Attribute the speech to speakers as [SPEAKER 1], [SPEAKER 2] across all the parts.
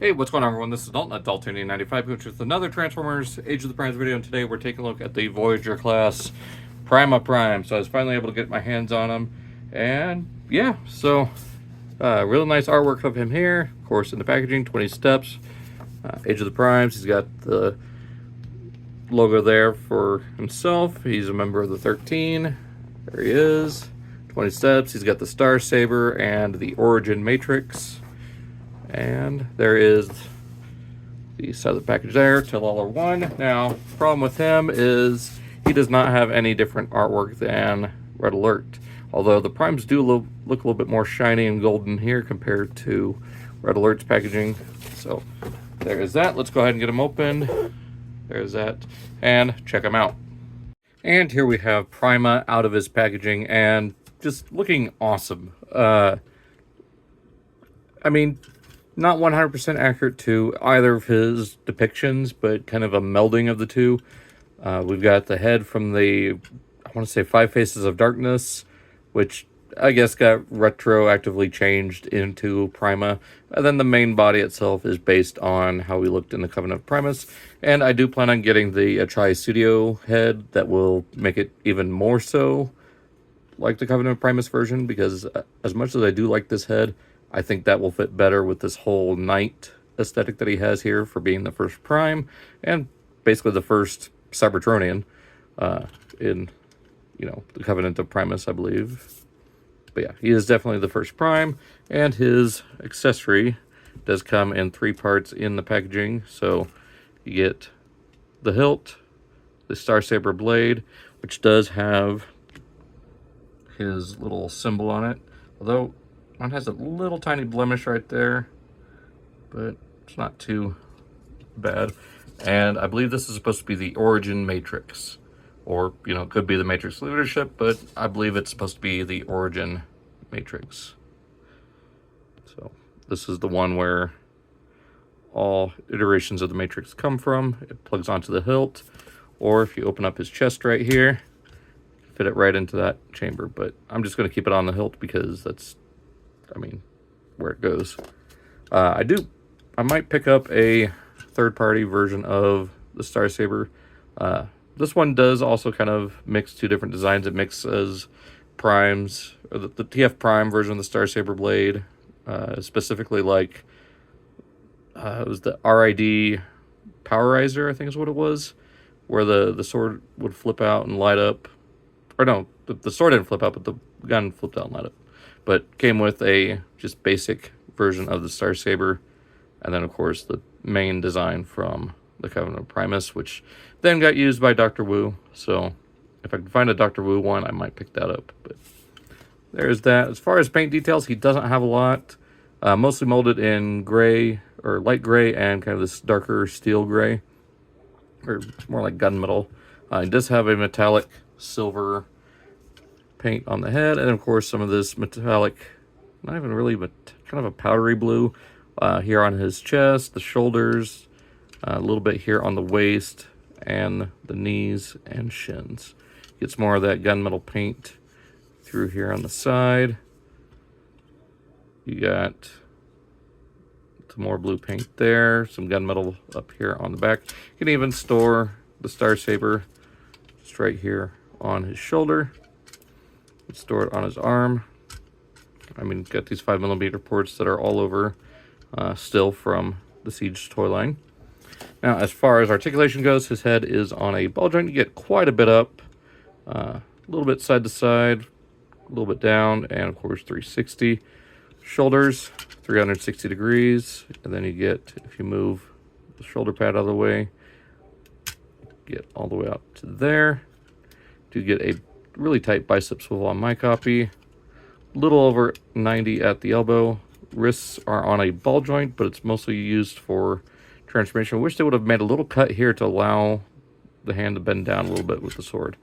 [SPEAKER 1] Hey, what's going on, everyone? This is Dalton at Dalton95, which is another Transformers Age of the Primes video, and today we're taking a look at the Voyager class Prima Prime. So I was finally able to get my hands on him, and yeah, so really nice artwork of him here. Of course, in the packaging, 20 steps, Age of the Primes. He's got the logo there for himself. He's a member of the 13. There he is. 20 steps. He's got the Star Saber and the Origin Matrix. And there is the side of the package there, Tillala 1. Now, problem with him is he does not have any different artwork than Red Alert. Although the Primes do look a little bit more shiny and golden here compared to Red Alert's packaging. So there is that. Let's go ahead and get him opened. There's that. And check him out. And here we have Prima out of his packaging and just looking awesome. I mean, not 100% accurate to either of his depictions, but kind of a melding of the two. We've got the head from the, I want to say, Five Faces of Darkness, which I guess got retroactively changed into Prima. And then the main body itself is based on how we looked in the Covenant of Primus. And I do plan on getting the Achai Studio head that will make it even more so like the Covenant of Primus version, because as much as I do like this head, I think that will fit better with this whole knight aesthetic that he has here for being the first Prime, and basically the first Cybertronian in, you know, the Covenant of Primus, I believe. But yeah, he is definitely the first Prime, and his accessory does come in 3 parts in the packaging. So you get the hilt, the Star Saber blade, which does have his little symbol on it, although mine has a little tiny blemish right there, but it's not too bad. And I believe this is supposed to be the Origin Matrix, or, you know, it could be the Matrix Leadership, but I believe it's supposed to be the Origin Matrix. So this is the one where all iterations of the Matrix come from. It plugs onto the hilt, or if you open up his chest right here, fit it right into that chamber. But I'm just going to keep it on the hilt because that's, I mean, where it goes. I might pick up a third-party version of the Star Saber. This one does also kind of mix 2 different designs. It mixes primes, or the TF Prime version of the Star Saber blade, specifically like it was the RID Powerizer, I think is what it was, where the sword would flip out and light up. Or no, the sword didn't flip out, but the gun flipped out and light up. But came with a just basic version of the Star Saber, and then of course the main design from the Covenant of Primus, which then got used by Dr. Wu. So if I can find a Dr. Wu one, I might pick that up. But there's that. As far as paint details, he doesn't have a lot. Mostly molded in gray, or light gray, and kind of this darker steel gray, or more like gunmetal. He does have a metallic silver paint on the head, and of course some of this metallic, not even really, but kind of a powdery blue here on his chest, the shoulders, a little bit here on the waist, and the knees and shins. Gets more of that gunmetal paint through here on the side. You got some more blue paint there, some gunmetal up here on the back. You can even store the Star Saber just right here on his shoulder. Store it on his arm. I mean, got these 5mm ports that are all over still from the Siege toy line. Now, as far as articulation goes, his head is on a ball joint. You get quite a bit up, a little bit side to side, a little bit down, and of course 360. Shoulders, 360 degrees, and then you get, if you move the shoulder pad out of the way, get all the way up to there. Do get a really tight bicep swivel on my copy. Little over 90 at the elbow. Wrists are on a ball joint, but it's mostly used for transformation. I wish they would have made a little cut here to allow the hand to bend down a little bit with the sword.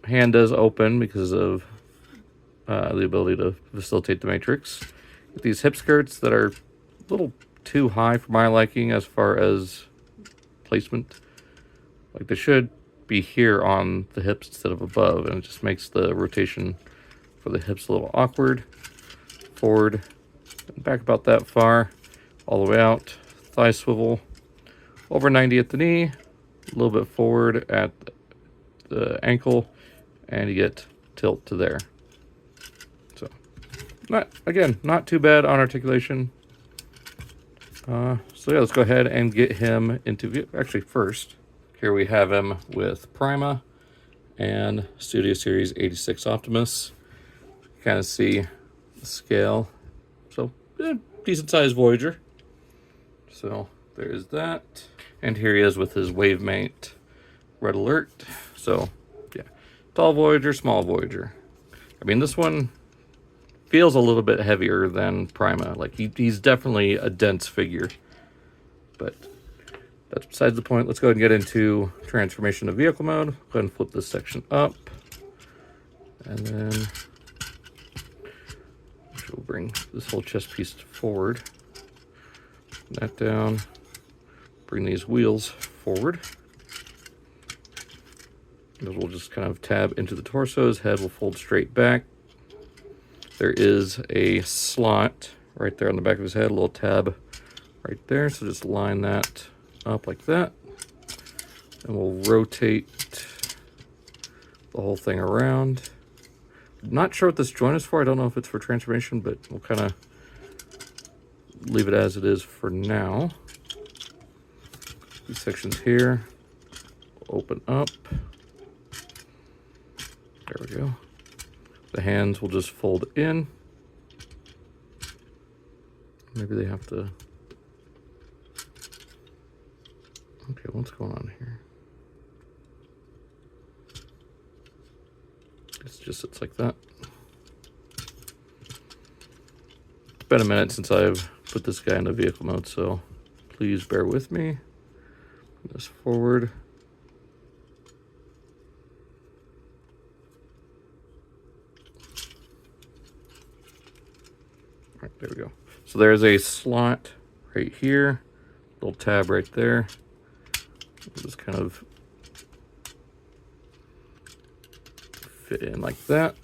[SPEAKER 1] Hand does open because of the ability to facilitate the matrix. With these hip skirts that are a little too high for my liking as far as placement. Like they should be here on the hips instead of above, and it just makes the rotation for the hips a little awkward. Forward and back about that far. all the way out, thigh swivel, over 90 at the knee, a little bit forward at the ankle, and you get tilt to there. So, not too bad on articulation. So yeah, let's go ahead and get him into view. Actually, first, here we have him with Prima and Studio Series 86 Optimus. Kind of see the scale. So, decent sized Voyager. So, there's that. And here he is with his Wavemate Red Alert. So, yeah, tall Voyager, small Voyager. I mean, this one feels a little bit heavier than Prima. Like, he's definitely a dense figure. But that's besides the point. Let's go ahead and get into transformation of vehicle mode. Go ahead and flip this section up. And then we'll bring this whole chest piece forward. That down. Bring these wheels forward. And we'll just kind of tab into the torso. His head will fold straight back. There is a slot right there on the back of his head, a little tab right there. So just line that up like that. And we'll rotate the whole thing around. Not sure what this joint is for. I don't know if it's for transformation, but we'll kind of leave it as it is for now. These sections here open up. There we go. The hands will just fold in. Maybe they have to... Okay, what's going on here? It's like that. It's been a minute since I've put this guy into vehicle mode, so please bear with me. Bring this forward. All right, there we go. So there's a slot right here, little tab right there. Just kind of fit in like that.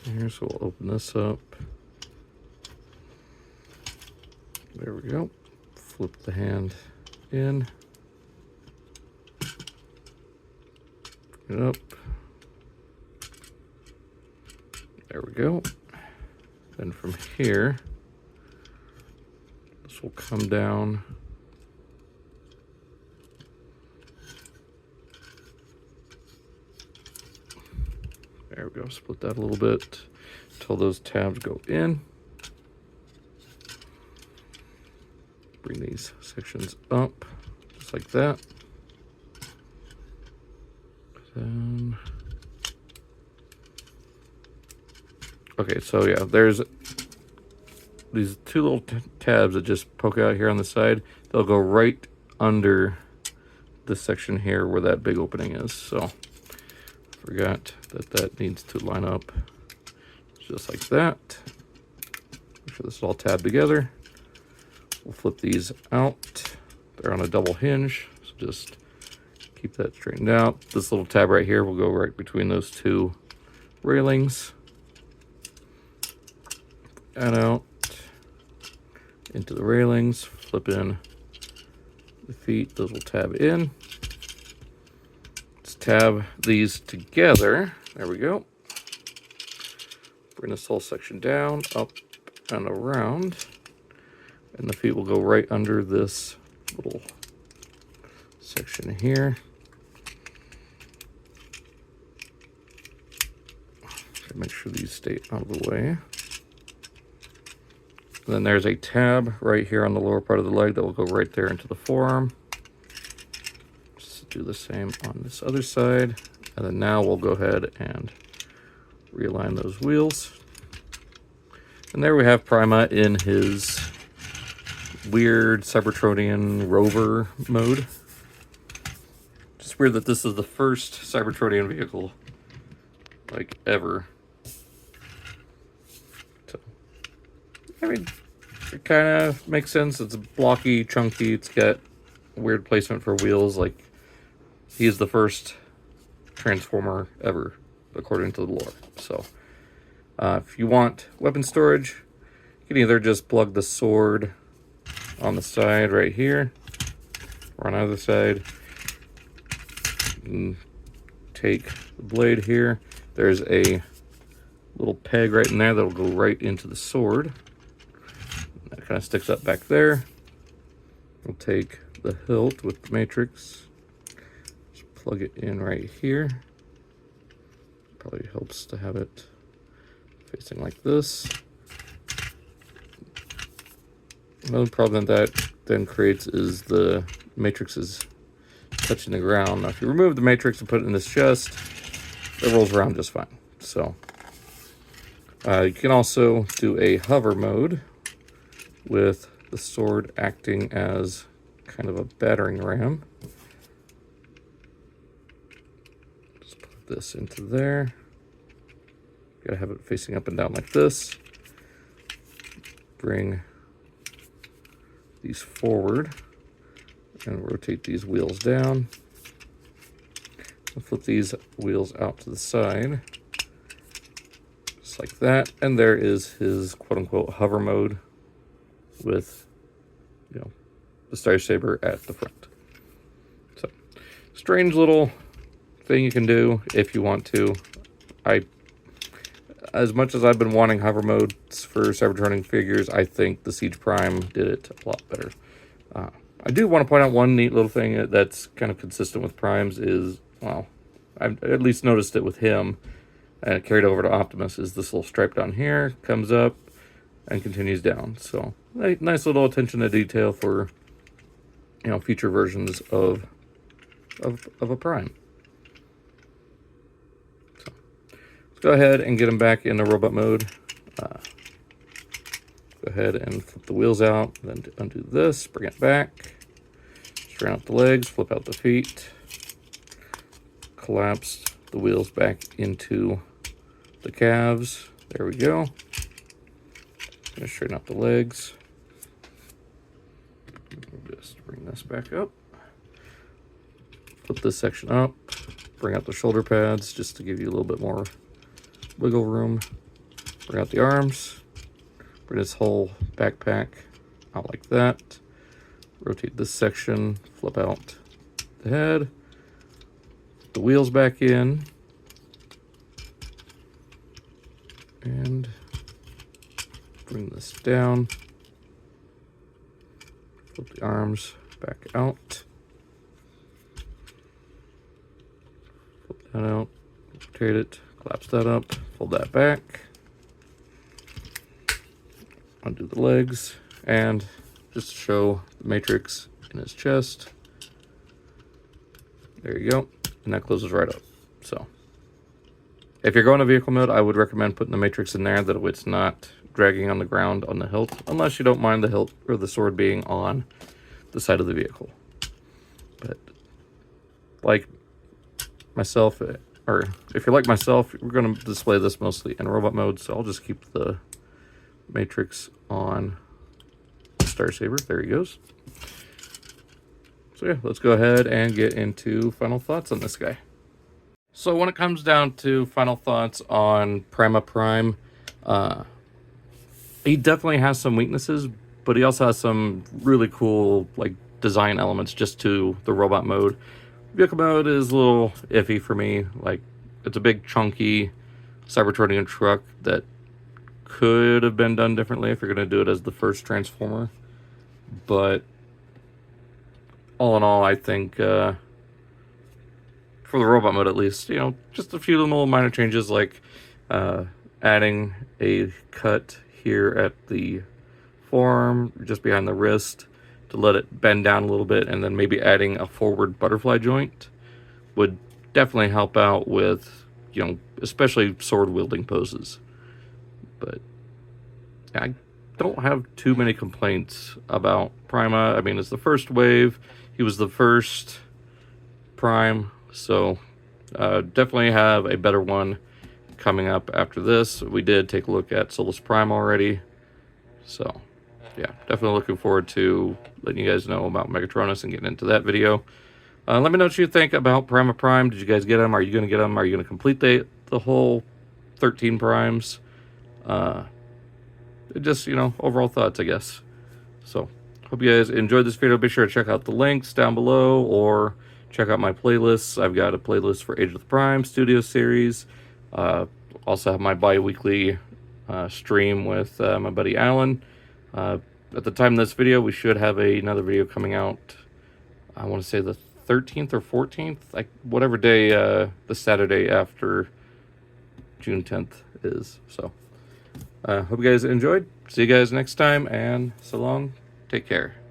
[SPEAKER 1] Here, so we'll open this up. There we go. Flip the hand in. Bring it up. There we go. Then from here, this will come down. There we go, split that a little bit until those tabs go in. Bring these sections up, just like that. Then... Okay, so yeah, there's these two little tabs that just poke out here on the side. They'll go right under this section here where that big opening is. So forgot that needs to line up just like that. Make sure this is all tabbed together. We'll flip these out. They're on a double hinge, so just keep that straightened out. This little tab right here will go right between those two railings. And out into the railings, flip in the feet, those will tab in. Let's tab these together. There we go. Bring this whole section down, up and around. And the feet will go right under this little section here. Make sure these stay out of the way. And then there's a tab right here on the lower part of the leg that will go right there into the forearm. Just do the same on this other side. And then now we'll go ahead and realign those wheels. And there we have Prima in his weird Cybertronian rover mode. Just weird that this is the first Cybertronian vehicle, like, ever. So, I mean, it kind of makes sense. It's blocky, chunky. It's got weird placement for wheels. Like, he's the first Transformer ever, according to the lore. So, if you want weapon storage, can either just plug the sword on the side right here, or on either side, and take the blade here. There's a little peg right in there that'll go right into the sword. That kind of sticks up back there. We'll take the hilt with the matrix, just plug it in right here. Probably helps to have it facing like this. Another problem that then creates is the matrix is touching the ground. Now, if you remove the matrix and put it in this chest, it rolls around just fine. So you can also do a hover mode with the sword acting as kind of a battering ram. Just put this into there. Gotta have it facing up and down like this. Bring these forward and rotate these wheels down. And flip these wheels out to the side. Just like that. And there is his quote-unquote hover mode with, you know, the Star Saber at the front. So, strange little thing you can do if you want to. As much as I've been wanting hover modes for Cybertronic figures, I think the Siege Prime did it a lot better. I do want to point out one neat little thing that's kind of consistent with Primes is, well, I've at least noticed it with him, and it carried over to Optimus, is this little stripe down here, comes up, and continues down. So, nice little attention to detail for, you know, future versions of a Prime. So, let's go ahead and get him back into robot mode. Go ahead and flip the wheels out, then undo this, bring it back, straighten out the legs, flip out the feet, collapse the wheels back into the calves. There we go. Gonna straighten out the legs. Just bring this back up. Flip this section up, bring out the shoulder pads just to give you a little bit more wiggle room. Bring out the arms. Bring this whole backpack out like that. Rotate this section, flip out the head. Put the wheels back in. And bring this down. Flip the arms back out. Flip that out. Rotate it. Collapse that up. Fold that back. Undo the legs, and just to show the matrix in his chest. There you go, and that closes right up. So, if you're going to vehicle mode, I would recommend putting the matrix in there, that it's not dragging on the ground on the hilt, unless you don't mind the hilt or the sword being on the side of the vehicle. But, like myself, or if you're like myself, we're going to display this mostly in robot mode, so I'll just keep the matrix on Star Saber. There he goes. So yeah, let's go ahead and get into final thoughts on this guy. So when it comes down to final thoughts on Prima Prime, he definitely has some weaknesses, but he also has some really cool like design elements just to the robot mode. Vehicle mode is a little iffy for me. Like, it's a big chunky Cybertronian truck that could have been done differently if you're going to do it as the first Transformer. But all in all, I think for the robot mode at least, you know, just a few little minor changes, like adding a cut here at the forearm, just behind the wrist, to let it bend down a little bit, and then maybe adding a forward butterfly joint would definitely help out with, you know, especially sword wielding poses. But I don't have too many complaints about Prima. I mean, it's the first wave. He was the first Prime, so definitely have a better one coming up after this. We did take a look at Solus Prime already, so yeah, definitely looking forward to letting you guys know about Megatronus and getting into that video. Let me know what you think about Prima Prime. Did you guys get them? Are you going to get them? Are you going to complete the whole 13 Primes? just, you know, overall thoughts, I guess. So, hope you guys enjoyed this video. Be sure to check out the links down below or check out my playlists. I've got a playlist for Age of the Prime Studio Series. Also have my bi-weekly stream with my buddy Alan. At the time of this video, we should have another video coming out. I want to say the 13th or 14th, like whatever day the Saturday after June 10th is. So, hope you guys enjoyed. See you guys next time, and so long. Take care.